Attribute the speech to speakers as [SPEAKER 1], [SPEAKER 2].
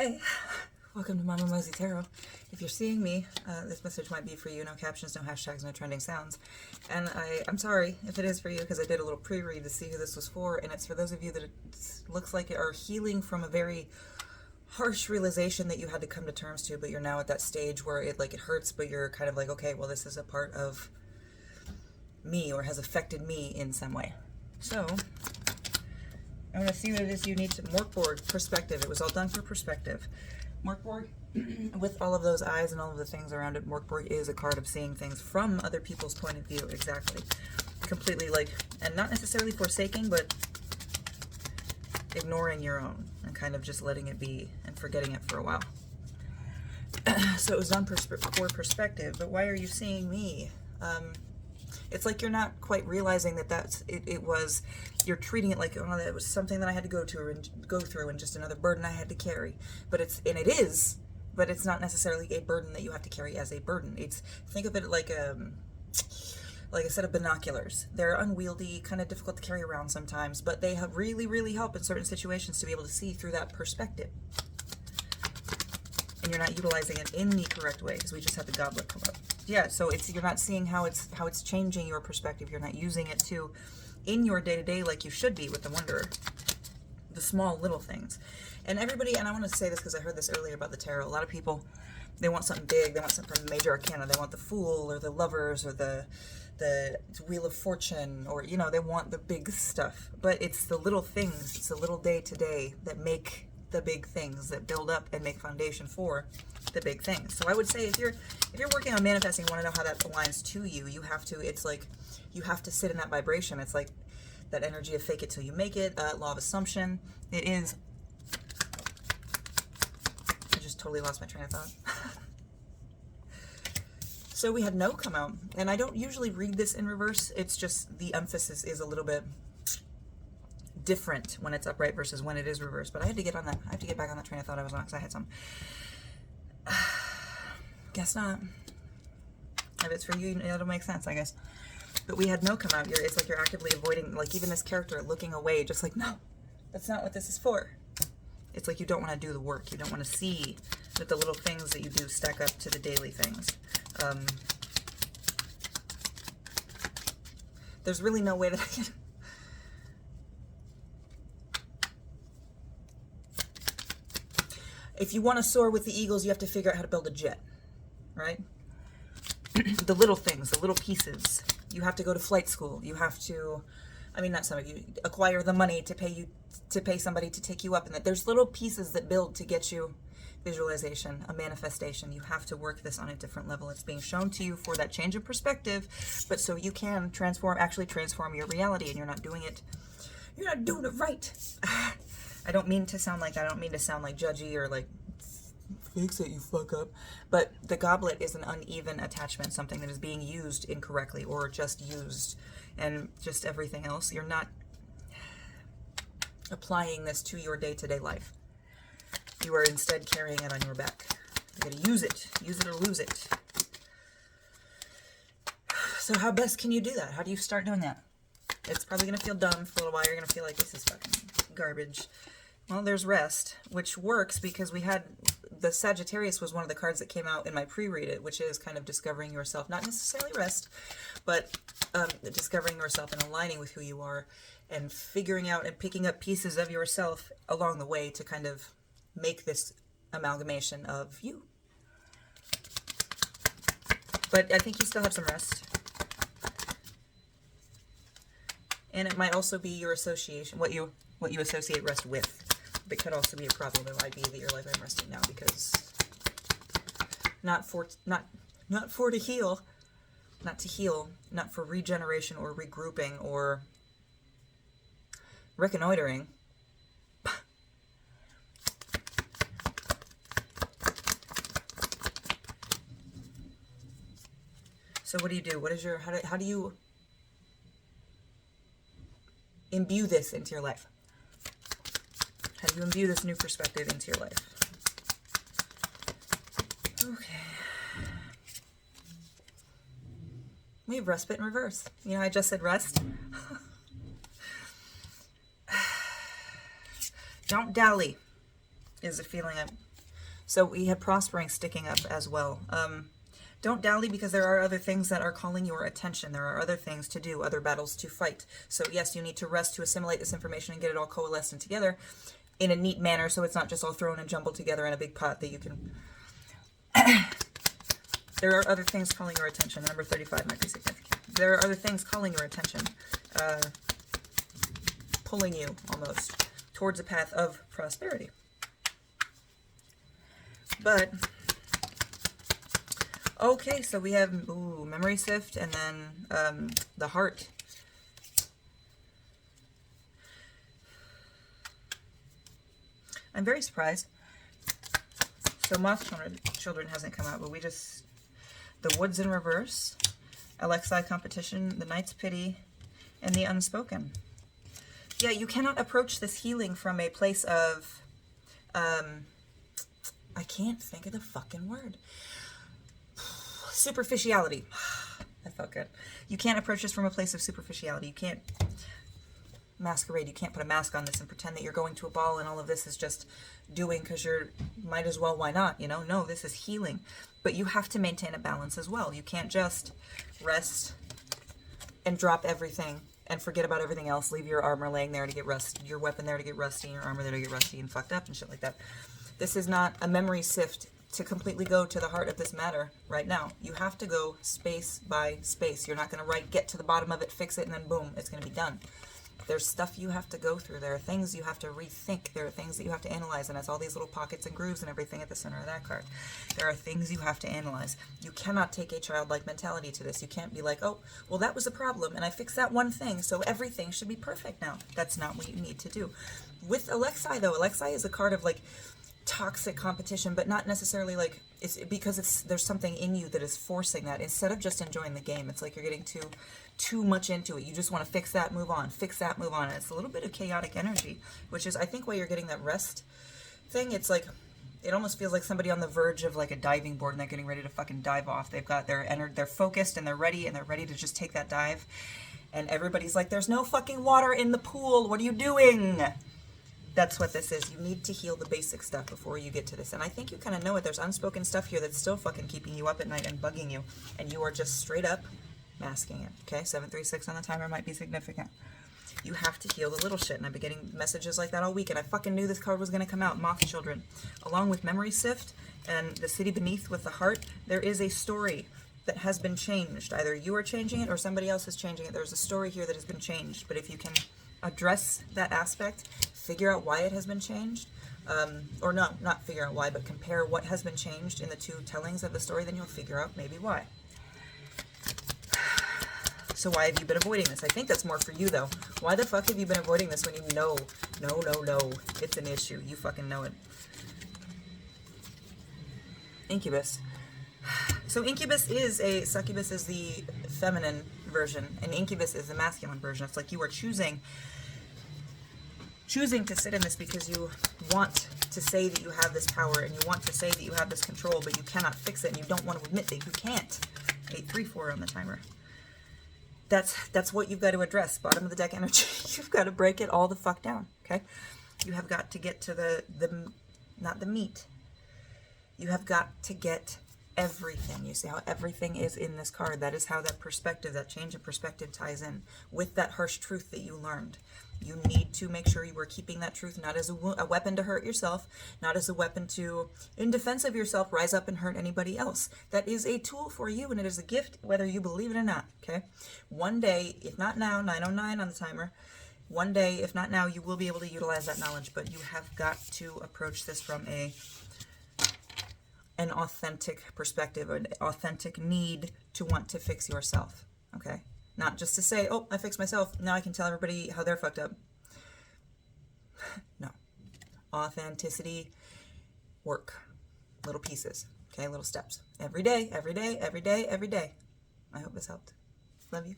[SPEAKER 1] Hey, welcome to Mama Mosey Tarot. If you're seeing me, this message might be for you. No captions, no hashtags, no trending sounds. And I'm sorry if it is for you, because I did a little pre-read to see who this was for, and it's for those of you that it looks like are healing from a very harsh realization that you had to come to terms to, but you're now at that stage where it hurts, but you're kind of like, okay, well, this is a part of me or has affected me in some way. So I'm going to see what it is you need to Morkborg perspective. It was all done for perspective. Morkborg, with all of those eyes and all of the things around it, Morkborg is a card of seeing things from other people's point of view. Exactly. Completely and not necessarily forsaking, but ignoring your own and kind of just letting it be and forgetting it for a while. So it was done for perspective, but why are you seeing me? It's like you're not quite realizing that you're treating it like, oh, that was something that I had to go through and just another burden I had to carry. But it's not necessarily a burden that you have to carry as a burden. Think of it like a set of binoculars. They're unwieldy, kind of difficult to carry around sometimes, but they have really, really help in certain situations to be able to see through that perspective. And you're not utilizing it in the correct way, because we just had the goblet come up. Yeah, so you're not seeing how it's changing your perspective. You're not using it in your day-to-day like you should be with the Wanderer. The small little things. And everybody, and I want to say this because I heard this earlier about the tarot, a lot of people, they want something big, they want something from Major Arcana, they want the Fool or the Lovers or the Wheel of Fortune, or they want the big stuff. But it's the little things, it's the little day-to-day that make the big things, that build up and make foundation for the big things. So I would say if you're working on manifesting, want to know how that aligns to you, you have to sit in that vibration. It's like that energy of fake it till you make it, law of assumption. It is, I just totally lost my train of thought. So we had no come out, and I don't usually read this in reverse. It's just the emphasis is a little bit different when it's upright versus when it is reversed. But I had to get on that. I have to get back on that train of thought I was on, because I had some. Guess not. If it's for you, it'll make sense, I guess. But we had no come out. It's like you're actively avoiding, like even this character looking away, just like, no, that's not what this is for. It's like you don't want to do the work. You don't want to see that the little things that you do stack up to the daily things. There's really no way that I can... If you want to soar with the eagles, you have to figure out how to build a jet, right? The little things, the little pieces. You have to go to flight school. You have to, not some of you, acquire the money to pay somebody to take you up. And that there's little pieces that build to get you visualization, a manifestation. You have to work this on a different level. It's being shown to you for that change of perspective, but so you can actually transform your reality, and you're not doing it right. I don't mean to sound like that. I don't mean to sound like judgy or like fix it, you fuck up. But the goblet is an uneven attachment, something that is being used incorrectly or just used, and just everything else. You're not applying this to your day-to-day life. You are instead carrying it on your back. You gotta use it or lose it. So how best can you do that? How do you start doing that? It's probably gonna feel dumb for a little while. You're gonna feel like this is fucking garbage. Well, there's rest, which works because we had the Sagittarius was one of the cards that came out in my pre-read it, which is kind of discovering yourself, not necessarily rest, but discovering yourself and aligning with who you are and figuring out and picking up pieces of yourself along the way to kind of make this amalgamation of you. But I think you still have some rest. And it might also be your association, what you associate rest with. It could also be a problem. It might be that you're like, I'm resting now because not to heal, not for regeneration or regrouping or reconnoitering. So what do you do? How do you imbue this into your life? How do you imbue this new perspective into your life? Okay. We have respite in reverse. I just said rest. Don't dally is a feeling So we had prospering sticking up as well. Don't dally, because there are other things that are calling your attention. There are other things to do, other battles to fight. So yes, you need to rest to assimilate this information and get it all coalesced and together in a neat manner, so it's not just all thrown and jumbled together in a big pot that you can... There are other things calling your attention. Number 35 might be significant. There are other things calling your attention, pulling you almost towards a path of prosperity. But... okay, so we have Memory Sift, and then the Heart. I'm very surprised. So Moth Children hasn't come out, but we just... the Woods in Reverse, Alexei Competition, the Knight's Pity, and the Unspoken. Yeah, you cannot approach this healing from a place of... I can't think of the fucking word. Superficiality. That felt good. You can't approach this from a place of superficiality. You can't masquerade. You can't put a mask on this and pretend that you're going to a ball and all of this is just doing because you're, might as well, why not? You know, no, this is healing. But you have to maintain a balance as well. You can't just rest and drop everything and forget about everything else. Leave your armor laying there to get rusty, your weapon there to get rusty, and your armor there to get rusty and fucked up and shit like that. This is not a memory sift to completely go to the heart of this matter right now. You have to go space by space. You're not going to get to the bottom of it, fix it, and then boom, it's going to be done. There's stuff you have to go through. There are things you have to rethink. There are things that you have to analyze, and it's all these little pockets and grooves and everything at the center of that card. There are things you have to analyze. You cannot take a childlike mentality to this. You can't be like, oh, well, that was a problem, and I fixed that one thing, so everything should be perfect now. That's not what you need to do. With Alexei, though, Alexei is a card of, like, toxic competition, but not necessarily like it's because there's something in you that is forcing that. Instead of just enjoying the game, it's like you're getting too much into it. You just want to fix that, move on, fix that, move on. And it's a little bit of chaotic energy, which is, I think, why you're getting that rest thing. It's like, it almost feels like somebody on the verge of like a diving board and they're getting ready to fucking dive off. They've got they're focused and they're ready to just take that dive. And everybody's like, there's no fucking water in the pool. What are you doing? That's what this is. You need to heal the basic stuff before you get to this. And I think you kind of know it. There's unspoken stuff here that's still fucking keeping you up at night and bugging you. And you are just straight up masking it. Okay, 736 on the timer might be significant. You have to heal the little shit. And I've been getting messages like that all week. And I fucking knew this card was going to come out. Moth Children. Along with Memory Sift and the City Beneath with the Heart, there is a story that has been changed. Either you are changing it or somebody else is changing it. There's a story here that has been changed. But if you can address that aspect, figure out why it has been changed, or not figure out why, but compare what has been changed in the two tellings of the story, then you'll figure out maybe why. So why have you been avoiding this? I think that's more for you, though. Why the fuck have you been avoiding this when you know, no, it's an issue. You fucking know it. Incubus. So Incubus Succubus is the feminine version, and Incubus is the masculine version. It's like you are choosing to sit in this because you want to say that you have this power and you want to say that you have this control, but you cannot fix it and you don't want to admit that you can't. 834 on the timer. That's what you've got to address. Bottom of the deck energy. You've got to break it all the fuck down, okay? You have got to get to the not the meat. You have got to get everything. You see how everything is in this card. That is how that perspective, that change of perspective ties in with that harsh truth that you learned. You need to make sure you are keeping that truth not as a weapon to hurt yourself, not as a weapon to, in defense of yourself, rise up and hurt anybody else. That is a tool for you, and it is a gift, whether you believe it or not, okay? One day, if not now, 9:09 on the timer, one day, if not now, you will be able to utilize that knowledge, but you have got to approach this from an authentic perspective, an authentic need to want to fix yourself, okay? Not just to say, oh, I fixed myself, now I can tell everybody how they're fucked up. No. Authenticity, work. Little pieces, okay? Little steps. Every day, every day, every day, every day. I hope this helped. Love you.